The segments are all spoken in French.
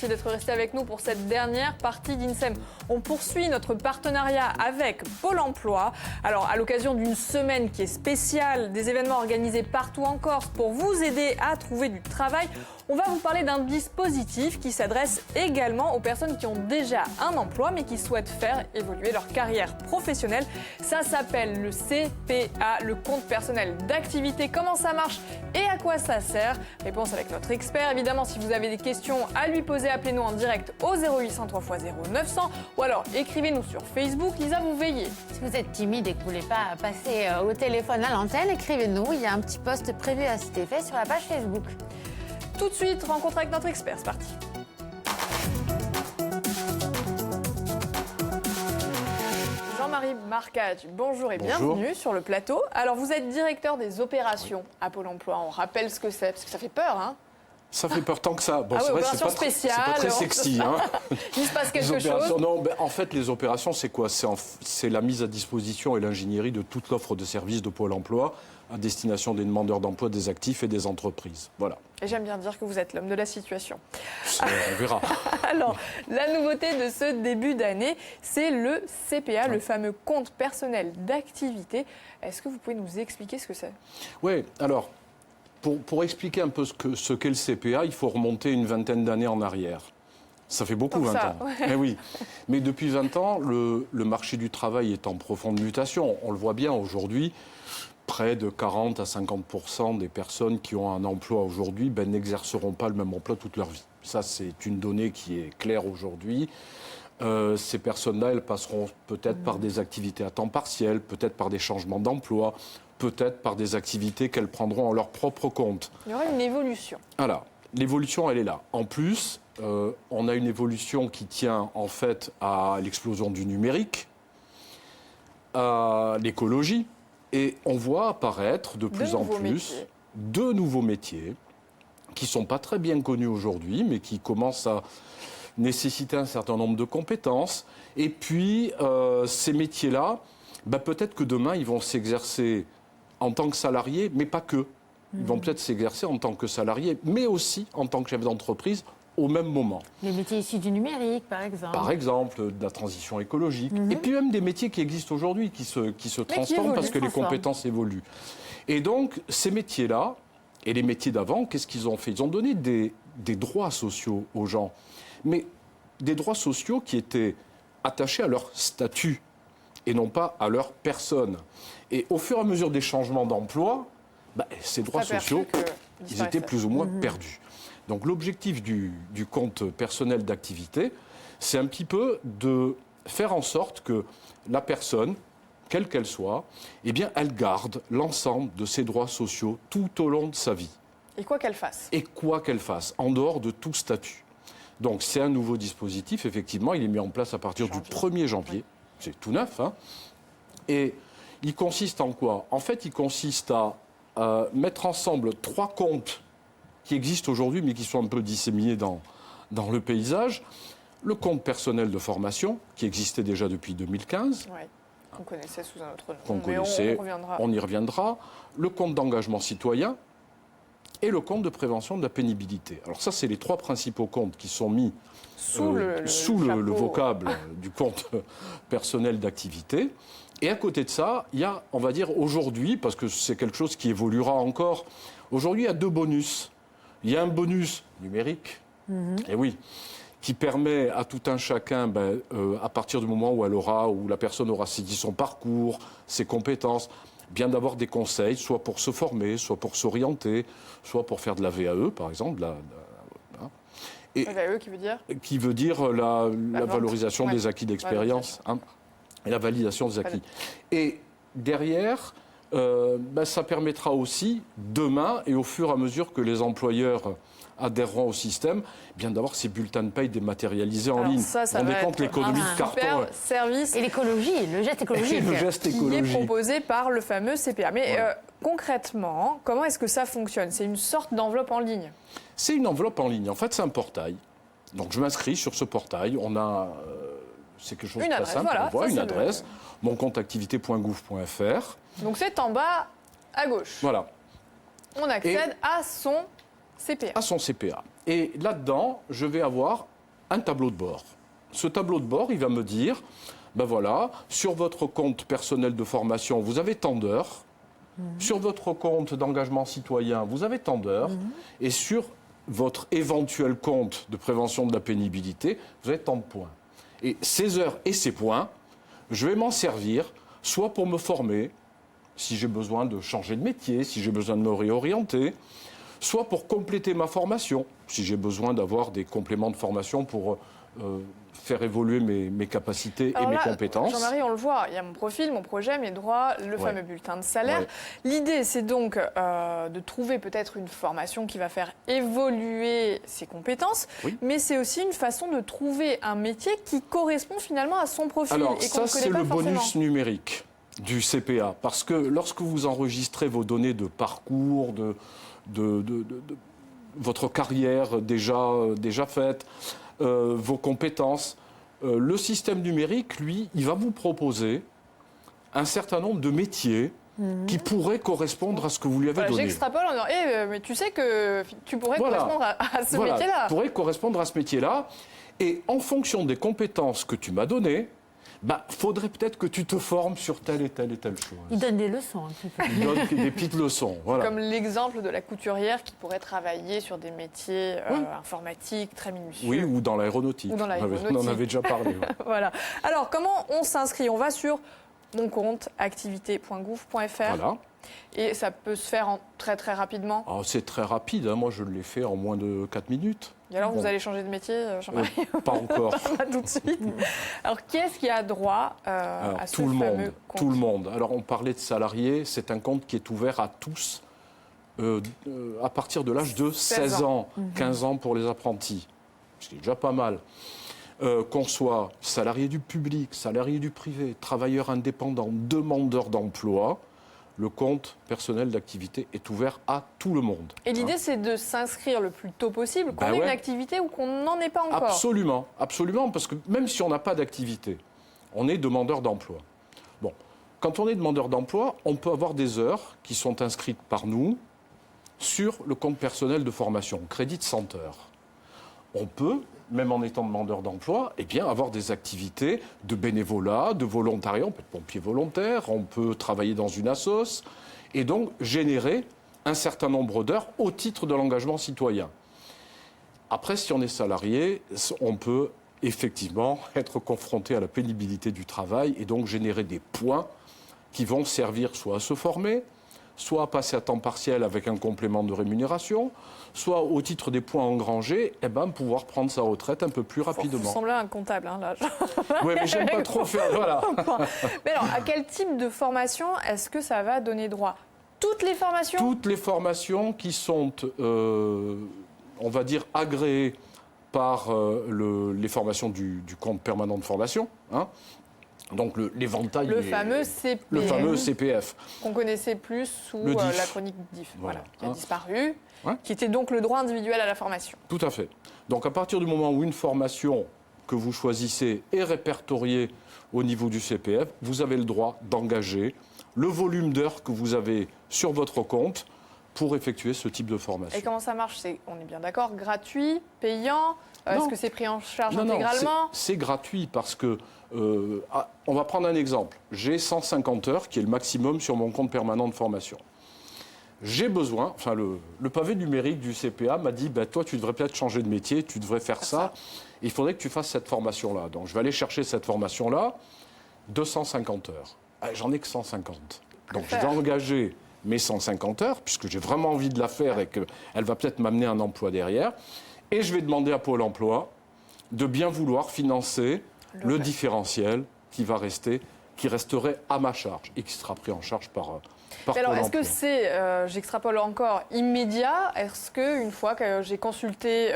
Merci d'être resté avec nous pour cette dernière partie d'INSEM. On poursuit notre partenariat avec Pôle emploi. Alors, à l'occasion d'une semaine qui est spéciale, des événements organisés partout en Corse pour vous aider à trouver du travail, on va vous parler d'un dispositif qui s'adresse également aux personnes qui ont déjà un emploi mais qui souhaitent faire évoluer leur carrière professionnelle. Ça s'appelle le CPA, le compte personnel d'activité. Comment ça marche et à quoi ça sert? Réponse avec notre expert. Évidemment, si vous avez des questions à lui poser, appelez-nous en direct au 0800 3x0 900 ou alors écrivez-nous sur Facebook. Lisa, vous veillez. Si vous êtes timide et que vous ne voulez pas passer au téléphone à l'antenne, écrivez-nous. Il y a un petit post prévu à cet effet sur la page Facebook. Tout de suite, rencontre avec notre expert. C'est parti. Jean-Marie Marcage, bonjour et bienvenue sur le plateau. Alors, vous êtes directeur des opérations à Pôle emploi. On rappelle ce que c'est, parce que ça fait peur, hein? Ça fait peur tant que ça. Bon, ah oui, c'est vrai, opération spéciale. C'est pas très sexy. Hein. Il se passe quelque chose. Non, en fait, les opérations, c'est quoi? C'est la mise à disposition et l'ingénierie de toute l'offre de services de Pôle emploi à destination des demandeurs d'emploi, des actifs et des entreprises. Voilà. Et j'aime bien dire que vous êtes l'homme de la situation. On verra. Alors, la nouveauté de ce début d'année, c'est le CPA, le fameux compte personnel d'activité. Est-ce que vous pouvez nous expliquer ce que c'est? Oui, alors, pour expliquer un peu ce qu'est le CPA, il faut remonter une vingtaine d'années en arrière. Ça fait beaucoup, 20 ans. Ouais. Mais oui. Mais depuis 20 ans, le marché du travail est en profonde mutation. On le voit bien aujourd'hui. Près de 40 à 50% des personnes qui ont un emploi aujourd'hui n'exerceront pas le même emploi toute leur vie. Ça, c'est une donnée qui est claire aujourd'hui. Ces personnes-là, elles passeront peut-être par des activités à temps partiel, peut-être par des changements d'emploi, peut-être par des activités qu'elles prendront en leur propre compte. Il y aura une évolution. Alors, l'évolution, elle est là. En plus, on a une évolution qui tient en fait à l'explosion du numérique, à l'écologie. Et on voit apparaître de plus en plus de nouveaux métiers qui ne sont pas très bien connus aujourd'hui, mais qui commencent à nécessiter un certain nombre de compétences. Et puis, ces métiers-là, peut-être que demain, ils vont s'exercer en tant que salariés, mais pas que. Ils vont peut-être s'exercer en tant que salariés, mais aussi en tant que chef d'entreprise au même moment. Les métiers issus du numérique, par exemple. Par exemple, de la transition écologique. Et puis même des métiers qui existent aujourd'hui, qui se transforment parce que les compétences évoluent. Et donc, ces métiers-là, et les métiers d'avant, qu'est-ce qu'ils ont fait? Ils ont donné des droits sociaux aux gens. Mais des droits sociaux qui étaient attachés à leur statut et non pas à leur personne. Et au fur et à mesure des changements d'emploi, ces droits sociaux, ils étaient plus ou moins perdus. Donc l'objectif du compte personnel d'activité, c'est un petit peu de faire en sorte que la personne, quelle qu'elle soit, eh bien, elle garde l'ensemble de ses droits sociaux tout au long de sa vie. Et quoi qu'elle fasse. Et quoi qu'elle fasse, en dehors de tout statut. Donc c'est un nouveau dispositif, effectivement, il est mis en place à partir du 1er janvier. C'est tout neuf, hein. Et il consiste en quoi? En fait, il consiste à mettre ensemble 3 comptes qui existent aujourd'hui, mais qui sont un peu disséminés dans le paysage. Le compte personnel de formation, qui existait déjà depuis 2015. Oui, qu'on connaissait sous un autre nom. Qu'on connaissait, on y reviendra. Le compte d'engagement citoyen et le compte de prévention de la pénibilité. Alors ça, c'est les 3 principaux comptes qui sont mis sous le vocable du compte personnel d'activité. Et à côté de ça, il y a, on va dire aujourd'hui, parce que c'est quelque chose qui évoluera encore, aujourd'hui, il y a 2 bonus. Il y a un bonus numérique, et oui, qui permet à tout un chacun, à partir du moment où la personne aura saisi son parcours, ses compétences, bien d'avoir des conseils, soit pour se former, soit pour s'orienter, soit pour faire de la VAE, par exemple. La VAE qui veut dire? Qui veut dire la valorisation des acquis d'expérience, et la validation des acquis. Et derrière, ça permettra aussi, demain, et au fur et à mesure que les employeurs adhéreront au système, d'avoir ces bulletins de paye dématérialisés en ligne. Ça on décompte l'économie de carton. Service. Et l'écologie, le geste écologique. Qui est proposé par le fameux CPA. Mais concrètement, comment est-ce que ça fonctionne? C'est une sorte d'enveloppe en ligne? C'est une enveloppe en ligne. En fait, c'est un portail. Donc, je m'inscris sur ce portail. On a... c'est quelque chose de très simple. Voilà, on voit une adresse, moncompteactivité.gouv.fr. Donc, c'est en bas à gauche. Voilà. On accède à son CPA. À son CPA. Et là-dedans, je vais avoir un tableau de bord. Ce tableau de bord, il va me dire, ben voilà, sur votre compte personnel de formation, vous avez tant d'heures. Sur votre compte d'engagement citoyen, vous avez tant d'heures. Et sur votre éventuel compte de prévention de la pénibilité, vous avez tant de points. Et ces heures et ces points, je vais m'en servir soit pour me former, si j'ai besoin de changer de métier, si j'ai besoin de me réorienter, soit pour compléter ma formation, si j'ai besoin d'avoir des compléments de formation pour faire évoluer mes capacités et mes compétences. Jean-Marie, on le voit, il y a mon profil, mon projet, mes droits, le fameux bulletin de salaire. L'idée, c'est donc de trouver peut-être une formation qui va faire évoluer ses compétences, mais c'est aussi une façon de trouver un métier qui correspond finalement à son profil. Alors, et ça, c'est le bonus numérique du CPA, parce que lorsque vous enregistrez vos données de parcours, de votre carrière déjà faite, vos compétences, le système numérique, lui, il va vous proposer un certain nombre de métiers qui pourraient correspondre à ce que vous lui avez donné. J'extrapole en disant, mais tu sais que tu pourrais correspondre à ce métier-là. Tu pourrais correspondre à ce métier-là. Et en fonction des compétences que tu m'as données, faudrait peut-être que tu te formes sur telle et telle et telle chose. Il donne des leçons un petit peu. Il donne des petites leçons, voilà. Comme l'exemple de la couturière qui pourrait travailler sur des métiers informatiques très minutieux. Oui, ou dans l'aéronautique. On en avait déjà parlé. Voilà. Alors, comment on s'inscrit? On va sur mon compte activité.gouv.fr. Voilà. Et ça peut se faire très très rapidement. C'est très rapide, hein. Moi je l'ai fait en moins de 4 minutes. Et alors vous allez changer de métier, Jean-Marie? Pas encore. Pas tout de suite. Alors qui est-ce qui a droit à ce fameux compte? Tout le monde. Alors on parlait de salariés, c'est un compte qui est ouvert à tous à partir de l'âge de 16 ans, 15 ans pour les apprentis. C'est déjà pas mal. Qu'on soit salarié du public, salarié du privé, travailleur indépendant, demandeur d'emploi, le compte personnel d'activité est ouvert à tout le monde. Et l'idée, c'est de s'inscrire le plus tôt possible, qu'on ait une activité ou qu'on n'en ait pas encore. Absolument, absolument, parce que même si on n'a pas d'activité, on est demandeur d'emploi. Bon, quand on est demandeur d'emploi, on peut avoir des heures qui sont inscrites par nous sur le compte personnel de formation, crédit de 100 heures. On peut, même en étant demandeur d'emploi, avoir des activités de bénévolat, de volontariat. On peut être pompier volontaire, on peut travailler dans une assoce, et donc générer un certain nombre d'heures au titre de l'engagement citoyen. Après, si on est salarié, on peut effectivement être confronté à la pénibilité du travail et donc générer des points qui vont servir soit à se former, soit à passer à temps partiel avec un complément de rémunération, soit au titre des points engrangés, pouvoir prendre sa retraite un peu plus rapidement. Vous semblez un comptable, là. Oui, mais j'aime pas trop faire, voilà. Mais alors, à quel type de formation est-ce que ça va donner droit? Toutes les formations? Toutes les formations qui sont, on va dire, agréées par les formations du compte permanent de formation, hein. Donc l'éventail. Le fameux CPF. Le fameux CPF. Qu'on connaissait plus sous la chronique DIF, qui a disparu, qui était donc le droit individuel à la formation. Tout à fait. Donc à partir du moment où une formation que vous choisissez est répertoriée au niveau du CPF, vous avez le droit d'engager le volume d'heures que vous avez sur votre compte pour effectuer ce type de formation. Et comment ça marche? On est bien d'accord, gratuit, payant? Est-ce que c'est pris en charge intégralement? C'est gratuit parce que, on va prendre un exemple. J'ai 150 heures qui est le maximum sur mon compte permanent de formation. J'ai besoin, le pavé numérique du CPA m'a dit, toi tu devrais peut-être changer de métier, tu devrais faire ça. Il faudrait que tu fasses cette formation-là. Donc je vais aller chercher cette formation-là, 250 heures. J'en ai que 150. Donc je vais engager mes 150 heures, puisque j'ai vraiment envie de la faire et qu'elle va peut-être m'amener un emploi derrière. Et je vais demander à Pôle emploi de bien vouloir financer le différentiel qui resterait à ma charge et qui sera pris en charge par alors, est-ce que c'est, j'extrapole encore, immédiat? Est-ce qu'une fois que j'ai consulté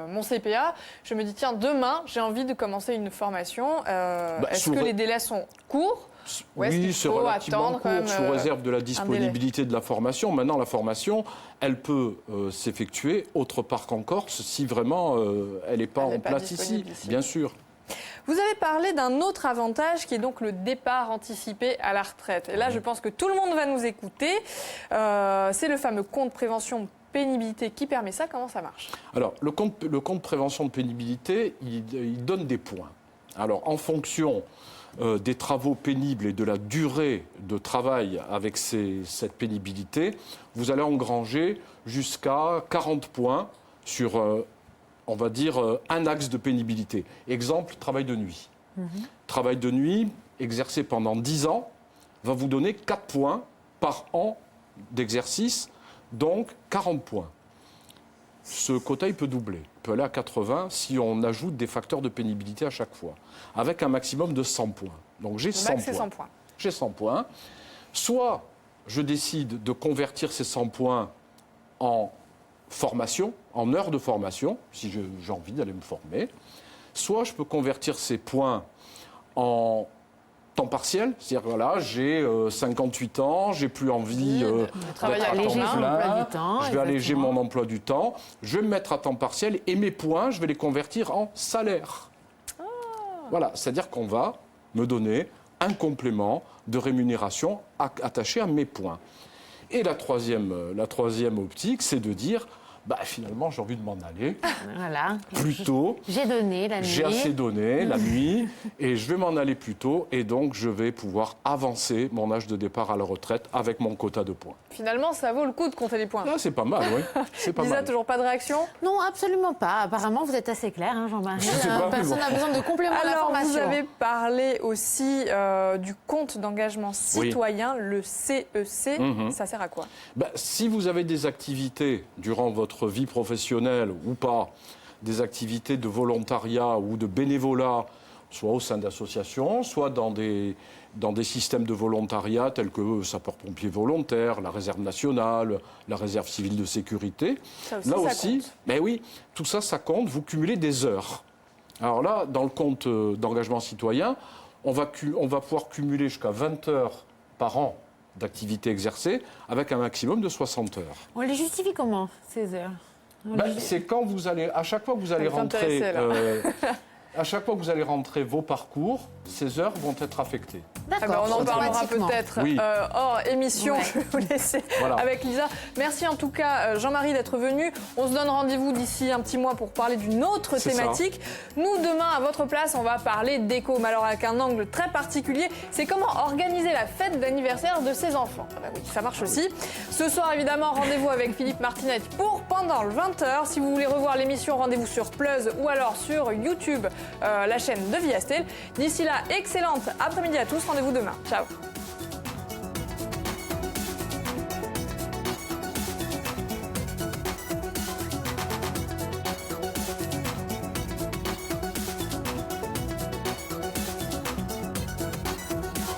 mon CPA, je me dis, tiens, demain, j'ai envie de commencer une formation, est-ce que les délais sont courts? Oui, c'est relativement court, sous réserve de la disponibilité de la formation. Maintenant, la formation, elle peut s'effectuer autre part qu'en Corse, si vraiment elle n'est pas en place ici, bien sûr. Vous avez parlé d'un autre avantage qui est donc le départ anticipé à la retraite. Et là, je pense que tout le monde va nous écouter. C'est le fameux compte prévention pénibilité qui permet ça. Comment ça marche? Alors, le compte prévention de pénibilité, il donne des points. Alors, en fonction des travaux pénibles et de la durée de travail avec cette pénibilité, vous allez engranger jusqu'à 40 points sur, on va dire, un axe de pénibilité. Exemple, travail de nuit. Travail de nuit, exercé pendant 10 ans, va vous donner 4 points par an d'exercice, donc 40 points. Ce quota, il peut doubler. Il peut aller à 80 si on ajoute des facteurs de pénibilité à chaque fois, avec un maximum de 100 points. Donc j'ai 100 points. 100 points. J'ai 100 points. Soit je décide de convertir ces 100 points en formation, en heures de formation, si j'ai envie d'aller me former. Soit je peux convertir ces points en temps partiel, c'est-à-dire voilà, j'ai 58 ans, j'ai plus envie d'être à temps plein, je vais alléger mon emploi du temps, je vais me mettre à temps partiel et mes points, je vais les convertir en salaire. Voilà, c'est-à-dire qu'on va me donner un complément de rémunération attaché à mes points. Et la troisième optique, c'est de dire, finalement, j'ai envie de m'en aller. Voilà. Plus tôt. J'ai donné la nuit. J'ai assez donné la nuit et je vais m'en aller plus tôt et donc je vais pouvoir avancer mon âge de départ à la retraite avec mon quota de points. Finalement, ça vaut le coup de compter les points. Là, c'est pas mal, oui. C'est pas Lisa, mal. toujours pas de réaction? Non, absolument pas. Apparemment, vous êtes assez clair, hein, Jean-Marie. Personne n'a besoin de complément d'information. Vous avez parlé aussi du compte d'engagement citoyen, le CEC. Ça sert à quoi? Si vous avez des activités durant votre vie professionnelle ou pas, des activités de volontariat ou de bénévolat, soit au sein d'associations, soit dans des systèmes de volontariat tels que sapeurs-pompiers volontaires, la réserve nationale, la réserve civile de sécurité. Là aussi, oui, tout ça, ça compte. Vous cumulez des heures. Alors là, dans le compte d'engagement citoyen, on va pouvoir cumuler jusqu'à 20 heures par an d'activité exercée avec un maximum de 60 heures. On les justifie comment, ces heures? C'est quand vous allez, à chaque fois que vous allez rentrer, à chaque fois que vous allez rentrer vos parcours, ces heures vont être affectées. D'accord. On en parlera peut-être hors émission. Je vais vous laisser avec Lisa. Merci en tout cas, Jean-Marie, d'être venu. On se donne rendez-vous d'ici un petit mois pour parler d'une autre thématique. Nous, demain, à votre place, on va parler d'éco, mais alors avec un angle très particulier. C'est comment organiser la fête d'anniversaire de ses enfants. Oui, ça marche aussi. Ce soir, évidemment, rendez-vous avec Philippe Martinet pour Pendant le 20h. Si vous voulez revoir l'émission, rendez-vous sur Plus ou alors sur YouTube, la chaîne de Viastel. D'ici là, excellente après-midi à tous. Rendez-vous demain. Ciao.